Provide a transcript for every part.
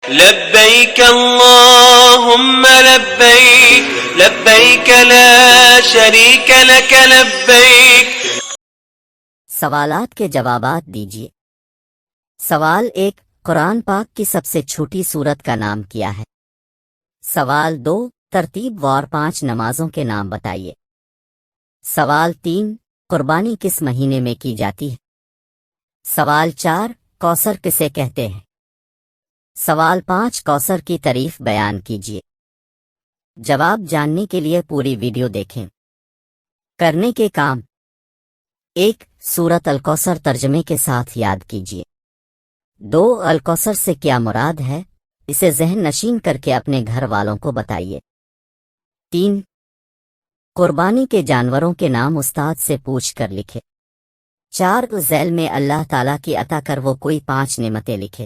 لبيك اللهم لبيك لبيك لا شريك لك لبيك۔ سوالات کے جوابات دیجیے۔ سوال 1، قرآن پاک کی سب سے چھوٹی سورت کا نام کیا ہے؟ سوال 2، ترتیب وار 5 نمازوں کے نام بتائیے۔ سوال 3، قربانی کس مہینے میں کی جاتی ہے؟ سوال 4، کوثر کسے کہتے ہیں؟ سوال 5، کوثر کی تعریف بیان کیجیے۔ جواب جاننے کے لیے پوری ویڈیو دیکھیں۔ کرنے کے کام: 1، سورت الکوثر ترجمے کے ساتھ یاد کیجیے۔ 2، الکوثر سے کیا مراد ہے؟ اسے ذہن نشین کر کے اپنے گھر والوں کو بتائیے۔ 3، قربانی کے جانوروں کے نام استاد سے پوچھ کر لکھے۔ 4، ذیل میں اللہ تعالیٰ کی عطا کر وہ کوئی 5 نعمتیں لکھے۔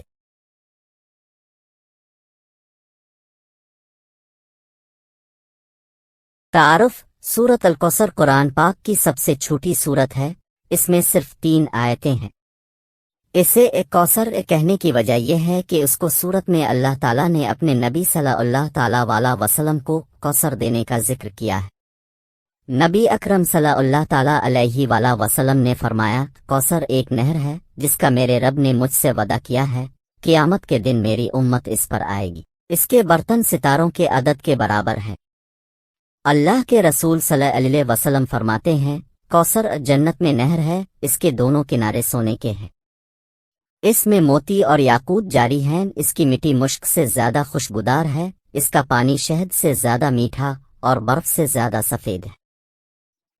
تعارف: سورت الکوثر قرآن پاک کی سب سے چھوٹی سورت ہے، اس میں صرف 3 آیتیں ہیں۔ اسے ایک کوثر کہنے کی وجہ یہ ہے کہ اس کو سورت میں اللہ تعالیٰ نے اپنے نبی صلی اللہ تعالیٰ علیہ وسلم کو کوثر دینے کا ذکر کیا ہے۔ نبی اکرم صلی اللہ تعالیٰ علیہ وآلہ وسلم نے فرمایا، کوثر ایک نہر ہے جس کا میرے رب نے مجھ سے وعدہ کیا ہے، قیامت کے دن میری امت اس پر آئے گی، اس کے برتن ستاروں کے عدد کے برابر ہیں۔ اللہ کے رسول صلی اللہ علیہ وسلم فرماتے ہیں، کوثر جنت میں نہر ہے، اس کے دونوں کنارے سونے کے ہیں، اس میں موتی اور یاقوت جاری ہیں، اس کی مٹی مشک سے زیادہ خوشبودار ہے، اس کا پانی شہد سے زیادہ میٹھا اور برف سے زیادہ سفید ہے۔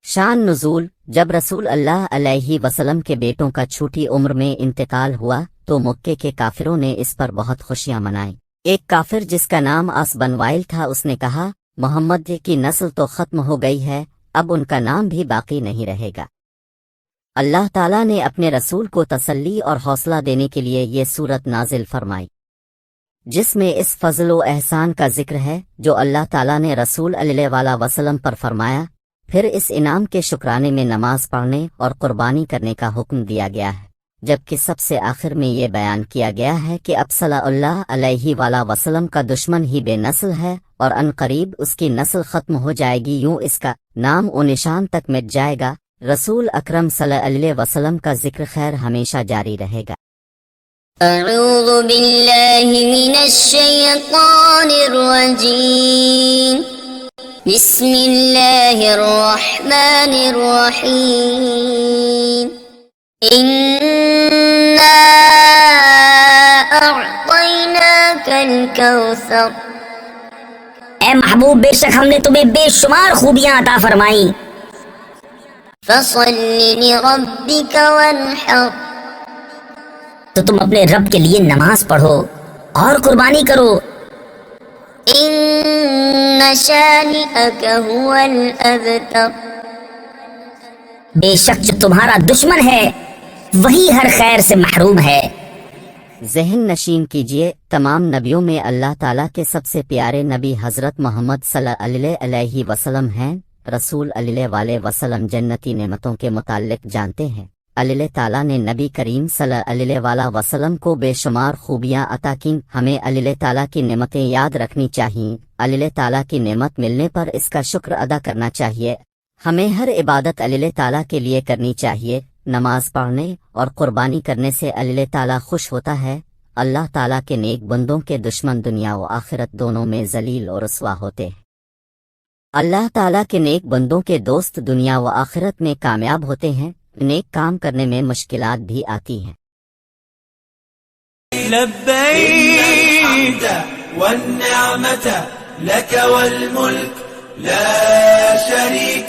شان نزول: جب رسول اللہ علیہ وسلم کے بیٹوں کا چھوٹی عمر میں انتقال ہوا تو مکے کے کافروں نے اس پر بہت خوشیاں منائیں۔ ایک کافر جس کا نام آس بن وائل تھا، اس نے کہا، محمد کی نسل تو ختم ہو گئی ہے، اب ان کا نام بھی باقی نہیں رہے گا۔ اللہ تعالیٰ نے اپنے رسول کو تسلی اور حوصلہ دینے کے لیے یہ سورت نازل فرمائی، جس میں اس فضل و احسان کا ذکر ہے جو اللہ تعالیٰ نے رسول علیہ وآلہ وسلم پر فرمایا۔ پھر اس انعام کے شکرانے میں نماز پڑھنے اور قربانی کرنے کا حکم دیا گیا ہے، جبکہ سب سے آخر میں یہ بیان کیا گیا ہے کہ اب صلی اللہ علیہ وآلہ وسلم کا دشمن ہی بے نسل ہے اور ان قریب اس کی نسل ختم ہو جائے گی، یوں اس کا نام و نشان تک مٹ جائے گا۔ رسول اکرم صلی اللہ علیہ وسلم کا ذکر خیر ہمیشہ جاری رہے گا۔ اعوذ باللہ من الشیطان الرجیم، بسم اللہ الرحمن الرحیم، انا اعطیناک الکوثر، اے محبوب بے شک ہم نے تمہیں بے شمار خوبیاں عطا فرمائیں، فصل لربک وانحر، تو تم اپنے رب کے لیے نماز پڑھو اور قربانی کرو، ان شانئک هو الابتر، بے شک جو تمہارا دشمن ہے وہی ہر خیر سے محروم ہے۔ ذہن نشین کیجیے، تمام نبیوں میں اللہ تعالیٰ کے سب سے پیارے نبی حضرت محمد صلی اللہ علیہ وسلم ہیں۔ رسول علیہ وآلہ وسلم جنتی نعمتوں کے متعلق جانتے ہیں۔ اللہ تعالیٰ نے نبی کریم صلی اللہ علیہ وسلم کو بے شمار خوبیاں عطا کیں، ہمیں اللہ تعالیٰ کی نعمتیں یاد رکھنی چاہیے، اللہ تعالیٰ کی نعمت ملنے پر اس کا شکر ادا کرنا چاہیے، ہمیں ہر عبادت اللہ تعالیٰ کے لیے کرنی چاہیے، نماز پڑھنے اور قربانی کرنے سے اللہ تعالیٰ خوش ہوتا ہے۔ اللہ تعالیٰ کے نیک بندوں کے دشمن دنیا و آخرت دونوں میں ذلیل اور رسوا ہوتے ہیں، اللہ تعالیٰ کے نیک بندوں کے دوست دنیا و آخرت میں کامیاب ہوتے ہیں، نیک کام کرنے میں مشکلات بھی آتی ہیں۔ لبيك والنعمة لك والملك لا شريك